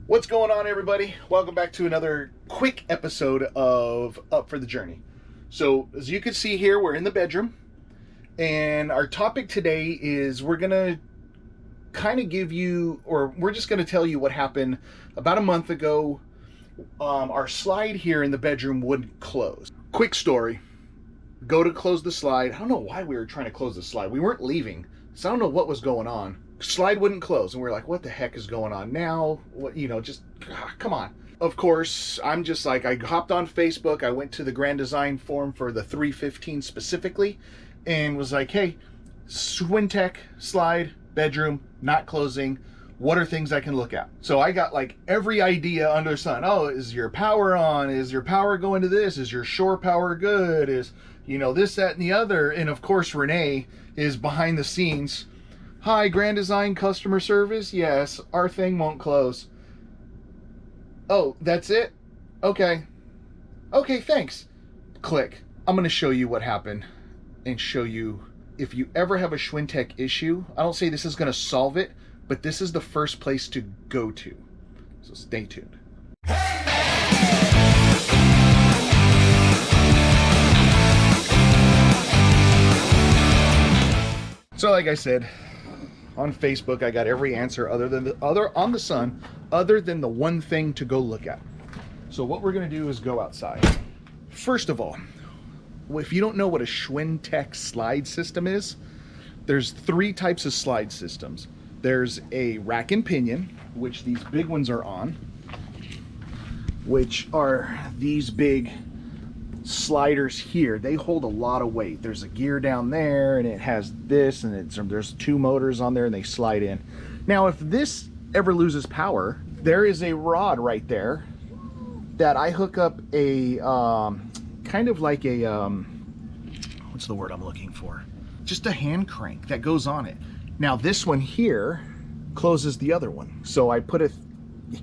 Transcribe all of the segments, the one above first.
What's going on, everybody? Welcome back to another quick episode of Up for the Journey. So, as you can see here, we're in the bedroom, and our topic today is we're going to kind of give you, or we're just going to tell you what happened about a month ago. Our slide here in the bedroom wouldn't close. Quick story. Go to close the slide. I don't know why we were trying to close the slide. We weren't leaving, so I don't know what was going on. Slide wouldn't close, and we're like, what the heck is going on now? What, come on. Of course, I'm just like, I hopped on Facebook, I went to the Grand Design forum for the 315 specifically, and was like, hey, Schwintek Slide, bedroom, not closing, what are things I can look at? So I got like every idea under the sun. Oh, is your power on? Is your power going to this? Is your shore power good? Is, this, that, and the other. And of course, Renee is behind the scenes. Hi, Grand Design customer service. Yes, our thing won't close. Oh, that's it? Okay. Okay, thanks. Click. I'm going to show you what happened and show you if you ever have a Schwintek issue. I don't say this is going to solve it, but this is the first place to go to. So stay tuned. So like I said, on Facebook, I got every answer other than the one thing to go look at. So what we're going to do is go outside. First of all, if you don't know what a Schwintek slide system is, there's three types of slide systems. There's a rack and pinion, which these big ones are on, which are these big sliders here. They hold a lot of weight. There's a gear down there, and it has this, and there's two motors on there, and they slide in. Now, if this ever loses power, there is a rod right there that I hook up a kind of like a what's the word I'm looking for? Just a hand crank that goes on it. Now, this one here closes the other one. So I put a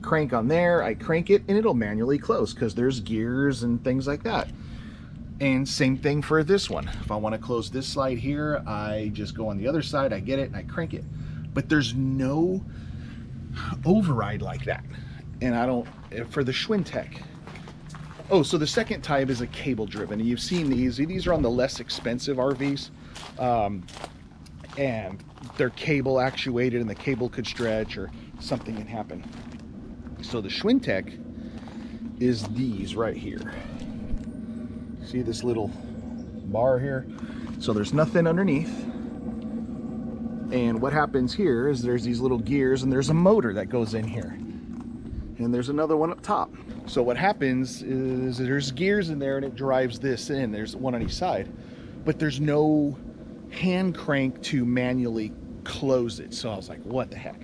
crank on there, I crank it, and it'll manually close because there's gears and things like that. And same thing for this one. If I want to close this slide here, I just go on the other side, I get it, and I crank it. But there's no override like that. And I don't, for the Schwintek. Oh, so the second type is a cable driven. And you've seen these. These are on the less expensive RVs. And they're cable actuated, and the cable could stretch or something can happen. So the Schwintek is these right here. See this little bar here? So there's nothing underneath. And what happens here is there's these little gears, and there's a motor that goes in here. And there's another one up top. So what happens is there's gears in there, and it drives this in. There's one on each side. But there's no hand crank to manually close it. So I was like, what the heck?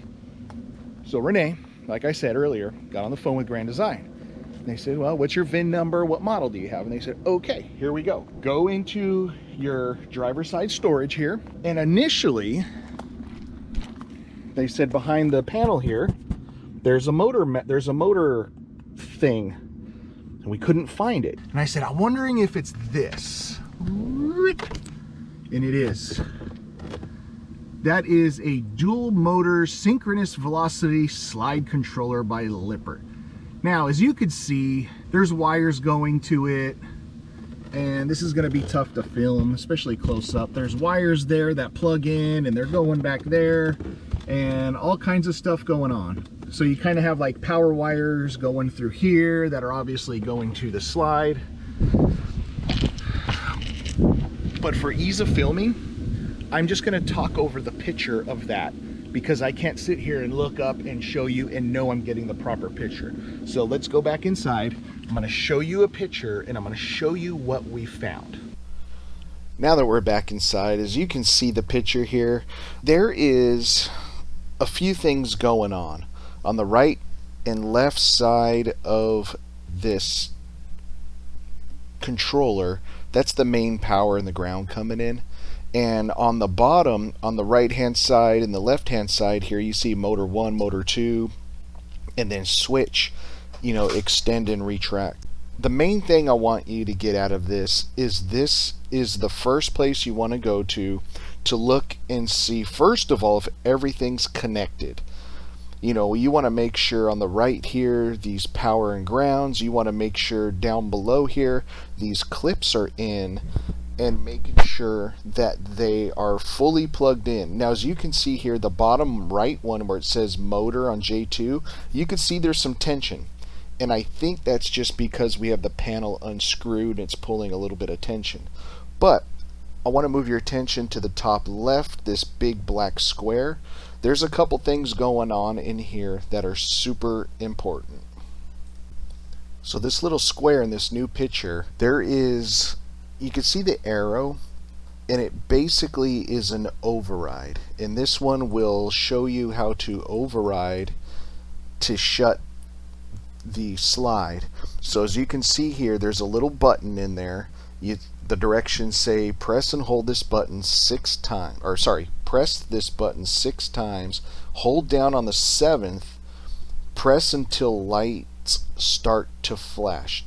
So Renee, like I said earlier, got on the phone with Grand Design. And they said, well, what's your VIN number? What model do you have? And they said, okay, here we go. Go into your driver's side storage here. And initially, they said behind the panel here, there's a motor thing. And we couldn't find it. And I said, I'm wondering if it's this. And it is. That is a dual motor synchronous velocity slide controller by Lippert. Now, as you can see, there's wires going to it, and this is going to be tough to film, especially close up. There's wires there that plug in, and they're going back there, and all kinds of stuff going on. So you kind of have like power wires going through here that are obviously going to the slide. But for ease of filming, I'm just going to talk over the picture of that because I can't sit here and look up and show you and know I'm getting the proper picture. So let's go back inside. I'm going to show you a picture, and I'm going to show you what we found. Now that we're back inside, as you can see the picture here, there is a few things going on the right and left side of this controller. That's the main power in the ground coming in. And on the bottom, on the right hand side and the left hand side here, you see motor 1, motor 2, and then switch, extend and retract. The main thing I want you to get out of this is the first place you want to go to look and see, first of all, if everything's connected. You know, you want to make sure on the right here, these power and grounds, you want to make sure down below here, these clips are in, and making sure that they are fully plugged in. Now, as you can see here, the bottom right one where it says motor on J2, you can see there's some tension. And I think that's just because we have the panel unscrewed and it's pulling a little bit of tension. But I want to move your attention to the top left, this big black square. There's a couple things going on in here that are super important. So this little square in this new picture, there is, you can see the arrow, and it basically is an override. And this one will show you how to override to shut the slide. So as you can see here, there's a little button in there. The directions say press and hold this button 6 times, or sorry, press this button 6 times, hold down on the 7th, press until lights start to flash.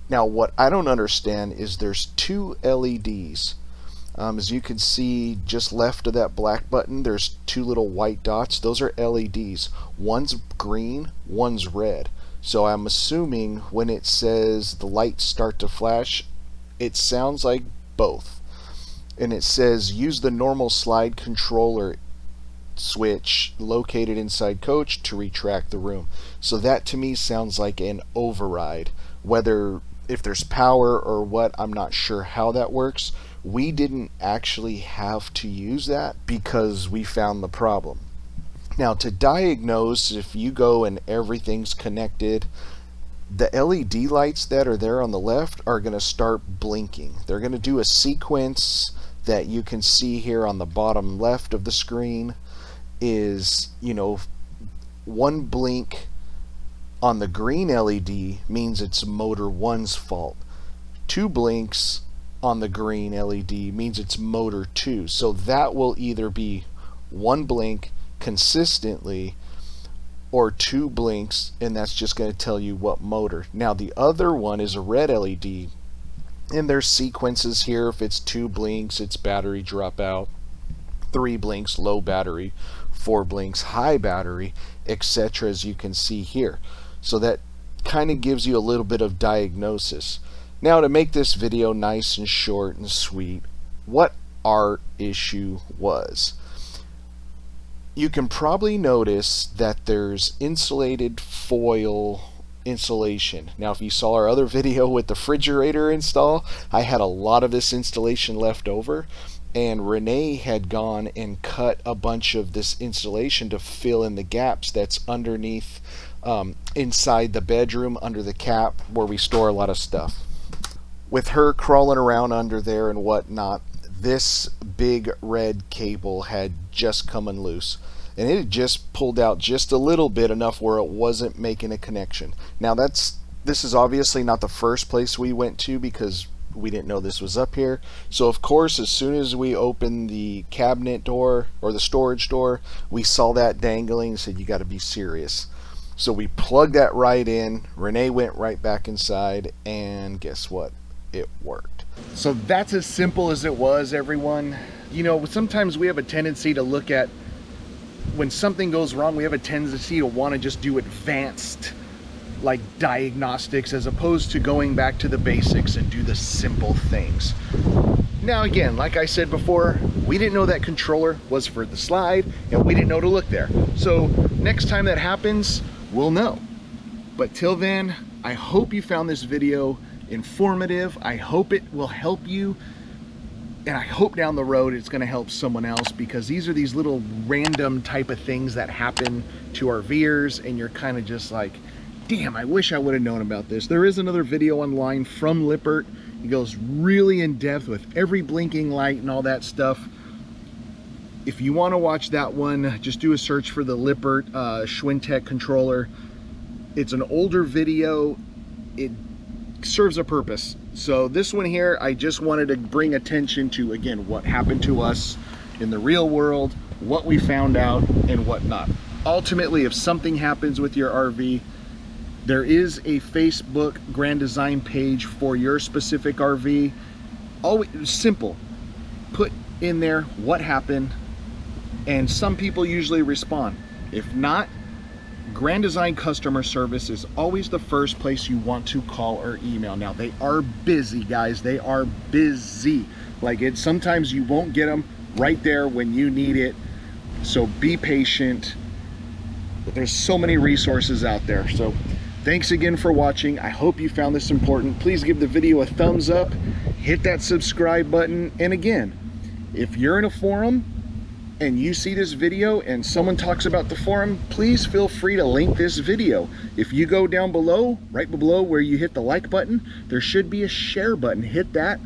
Now what I don't understand is there's 2 LEDs. As you can see just left of that black button, there's 2 little white dots. Those are LEDs. One's green, one's red. So I'm assuming when it says the lights start to flash, it sounds like both. And it says use the normal slide controller switch located inside coach to retract the room. So that to me sounds like an override. Whether if there's power or what, I'm not sure how that works. We didn't actually have to use that because we found the problem. Now to diagnose, if you go and everything's connected, the LED lights that are there on the left are going to start blinking. They're going to do a sequence that you can see here on the bottom left of the screen is, you know, one blink on the green LED means it's motor 1's fault. 2 blinks on the green LED means it's motor 2. So that will either be 1 blink consistently or 2 blinks, and that's just going to tell you what motor. Now the other one is a red LED, and there's sequences here. If it's 2 blinks, it's battery dropout, 3 blinks, low battery, 4 blinks, high battery, etc., as you can see here. So that kind of gives you a little bit of diagnosis. Now to make this video nice and short and sweet, what our issue was. You can probably notice that there's insulated foil insulation. Now if you saw our other video with the refrigerator install, I had a lot of this installation left over, and Renee had gone and cut a bunch of this insulation to fill in the gaps that's underneath inside the bedroom under the cap where we store a lot of stuff. With her crawling around under there and whatnot, this big red cable had just come loose, and it had just pulled out just a little bit, enough where it wasn't making a connection. Now this is obviously not the first place we went to because we didn't know this was up here. So of course, as soon as we opened the cabinet door or the storage door, we saw that dangling and said, you got to be serious. So we plugged that right in. Renee went right back inside, and guess what? It worked. So that's as simple as it was, everyone. You know, sometimes we have a tendency to look at when something goes wrong, we have a tendency to want to just do advanced like diagnostics as opposed to going back to the basics and do the simple things. Now again, like I said before, we didn't know that controller was for the slide, and we didn't know to look there. So next time that happens, we'll know. But till then, I hope you found this video informative. I hope it will help you, and I hope down the road it's going to help someone else, because these are these little random type of things that happen to our viewers, and you're kind of just like, damn, I wish I would have known about this. There is another video online from Lippert. He goes really in depth with every blinking light and all that stuff. If you want to watch that one, just do a search for the Lippert Schwintek controller. It's an older video. It serves a purpose. So this one here, I just wanted to bring attention to, again, what happened to us in the real world, what we found out, and whatnot. Ultimately, if something happens with your RV, there is a Facebook Grand Design page for your specific RV. Always simple. Put in there what happened, and some people usually respond. If not, Grand Design customer service is always the first place you want to call or email. Now, they are busy, guys. They are busy. Like, sometimes you won't get them right there when you need it. So be patient. There's so many resources out there. So thanks again for watching. I hope you found this important. Please give the video a thumbs up, hit that subscribe button. And again, if you're in a forum and you see this video and someone talks about the forum, please feel free to link this video. If you go down below, right below where you hit the like button, there should be a share button. Hit that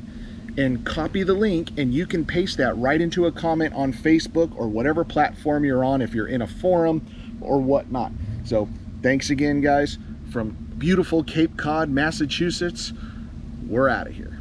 and copy the link, and you can paste that right into a comment on Facebook or whatever platform you're on if you're in a forum or whatnot. So thanks again, guys. From beautiful Cape Cod, Massachusetts, we're out of here.